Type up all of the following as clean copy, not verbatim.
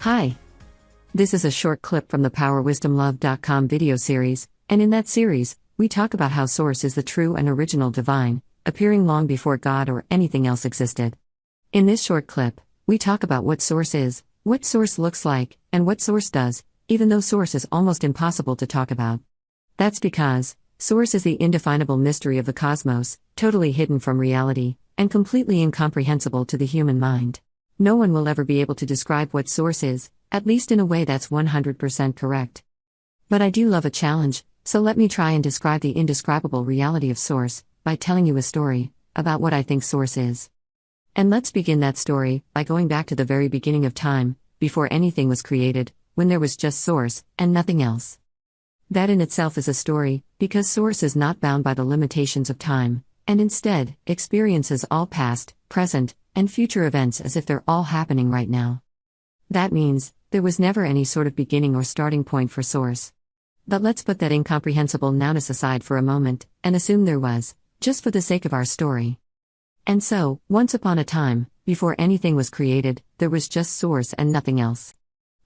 Hi. This is a short clip from the powerwisdomlove.com video series, and in that series, we talk about how Source is the true and original divine, appearing long before God or anything else existed. In this short clip, we talk about what Source is, what Source looks like, and what Source does, even though Source is almost impossible to talk about. That's because Source is the indefinable mystery of the cosmos, totally hidden from reality, and completely incomprehensible to the human mind. No one will ever be able to describe what Source is, at least in a way that's 100% correct. But I do love a challenge, so let me try and describe the indescribable reality of Source, by telling you a story about what I think Source is. And let's begin that story by going back to the very beginning of time, before anything was created, when there was just Source, and nothing else. That in itself is a story, because Source is not bound by the limitations of time, and instead, experiences all past, present, and future events as if they're all happening right now. That means, there was never any sort of beginning or starting point for Source. But let's put that incomprehensible nowness aside for a moment, and assume there was, just for the sake of our story. And so, once upon a time, before anything was created, there was just Source and nothing else.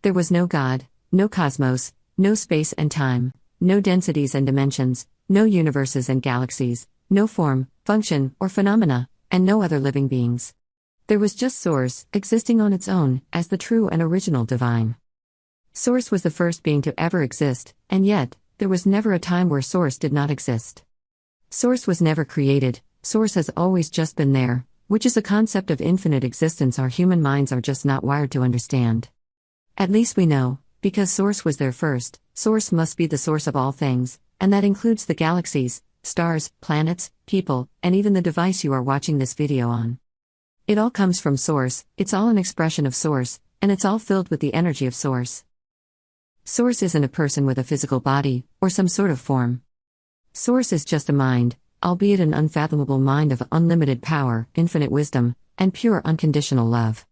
There was no God, no cosmos, no space and time, no densities and dimensions, no universes and galaxies, no form, function, or phenomena, and no other living beings. There was just Source, existing on its own, as the true and original divine. Source was the first being to ever exist, and yet, there was never a time where Source did not exist. Source was never created, Source has always just been there, which is a concept of infinite existence our human minds are just not wired to understand. At least we know, because Source was there first, Source must be the source of all things, and that includes the galaxies, stars, planets, people, and even the device you are watching this video on. It all comes from Source, it's all an expression of Source, and it's all filled with the energy of Source. Source isn't a person with a physical body, or some sort of form. Source is just a mind, albeit an unfathomable mind of unlimited power, infinite wisdom, and pure unconditional love.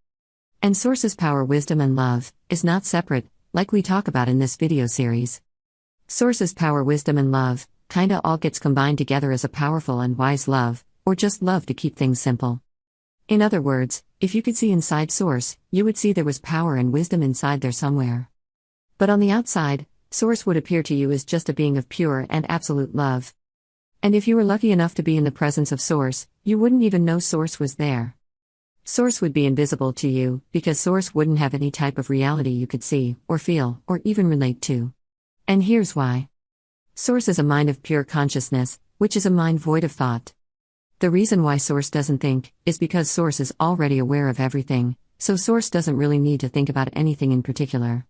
And Source's power, wisdom, and love is not separate, like we talk about in this video series. Source's power, wisdom, and love kinda all gets combined together as a powerful and wise love, or just love to keep things simple. In other words, if you could see inside Source, you would see there was power and wisdom inside there somewhere. But on the outside, Source would appear to you as just a being of pure and absolute love. And if you were lucky enough to be in the presence of Source, you wouldn't even know Source was there. Source would be invisible to you, because Source wouldn't have any type of reality you could see, or feel, or even relate to. And here's why. Source is a mind of pure consciousness, which is a mind void of thought. The reason why Source doesn't think is because Source is already aware of everything, so Source doesn't really need to think about anything in particular.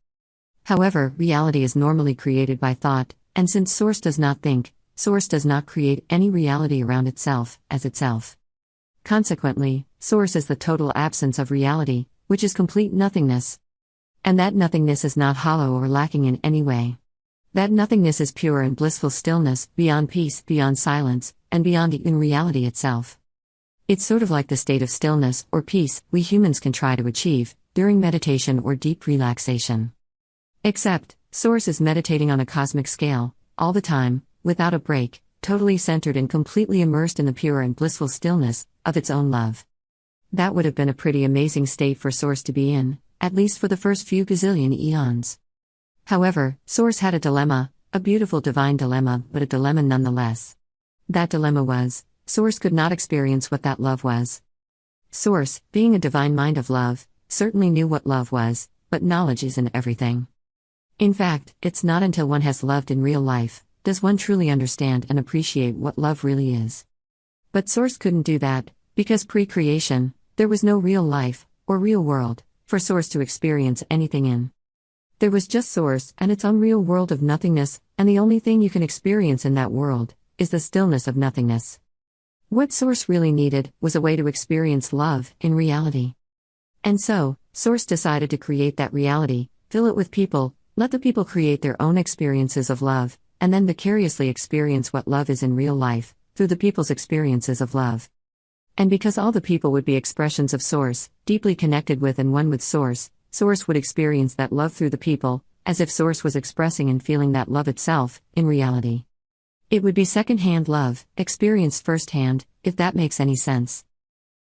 However, reality is normally created by thought, and since Source does not think, Source does not create any reality around itself, as itself. Consequently, Source is the total absence of reality, which is complete nothingness. And that nothingness is not hollow or lacking in any way. That nothingness is pure and blissful stillness, beyond peace, beyond silence, and beyond even reality itself. It's sort of like the state of stillness or peace we humans can try to achieve during meditation or deep relaxation. Except, Source is meditating on a cosmic scale, all the time, without a break, totally centered and completely immersed in the pure and blissful stillness of its own love. That would have been a pretty amazing state for Source to be in, at least for the first few gazillion eons. However, Source had a dilemma, a beautiful divine dilemma, but a dilemma nonetheless. That dilemma was, Source could not experience what that love was. Source, being a divine mind of love, certainly knew what love was, but knowledge isn't everything. In fact, it's not until one has loved in real life, does one truly understand and appreciate what love really is. But Source couldn't do that, because pre-creation, there was no real life, or real world, for Source to experience anything in. There was just Source and its unreal world of nothingness, and the only thing you can experience in that world is the stillness of nothingness. What Source really needed was a way to experience love in reality. And so, Source decided to create that reality, fill it with people, let the people create their own experiences of love, and then vicariously experience what love is in real life, through the people's experiences of love. And because all the people would be expressions of Source, deeply connected with and one with Source, Source would experience that love through the people, as if Source was expressing and feeling that love itself, in reality. It would be second-hand love, experienced firsthand, if that makes any sense.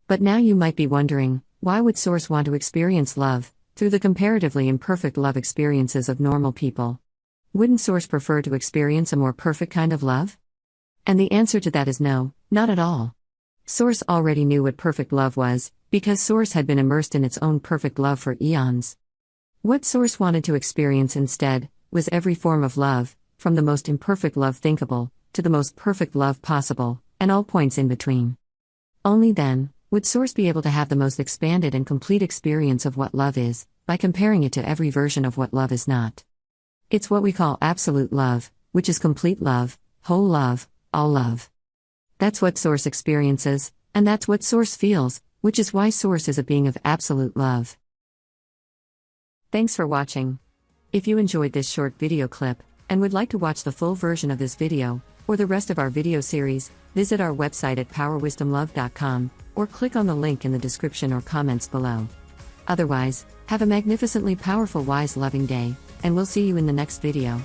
But now you might be wondering, why would Source want to experience love, through the comparatively imperfect love experiences of normal people. Wouldn't Source prefer to experience a more perfect kind of love? And the answer to that is no, not at all. Source already knew what perfect love was, because Source had been immersed in its own perfect love for eons. What Source wanted to experience instead was every form of love, from the most imperfect love thinkable, to the most perfect love possible, and all points in between. Only then would Source be able to have the most expanded and complete experience of what love is, by comparing it to every version of what love is not. It's what we call absolute love, which is complete love, whole love, all love. That's what Source experiences, and that's what Source feels, which is why Source is a being of absolute love. Thanks for watching. If you enjoyed this short video clip, and would like to watch the full version of this video, or the rest of our video series, visit our website at powerwisdomlove.com, or click on the link in the description or comments below. Otherwise, have a magnificently powerful, wise, loving day, and we'll see you in the next video.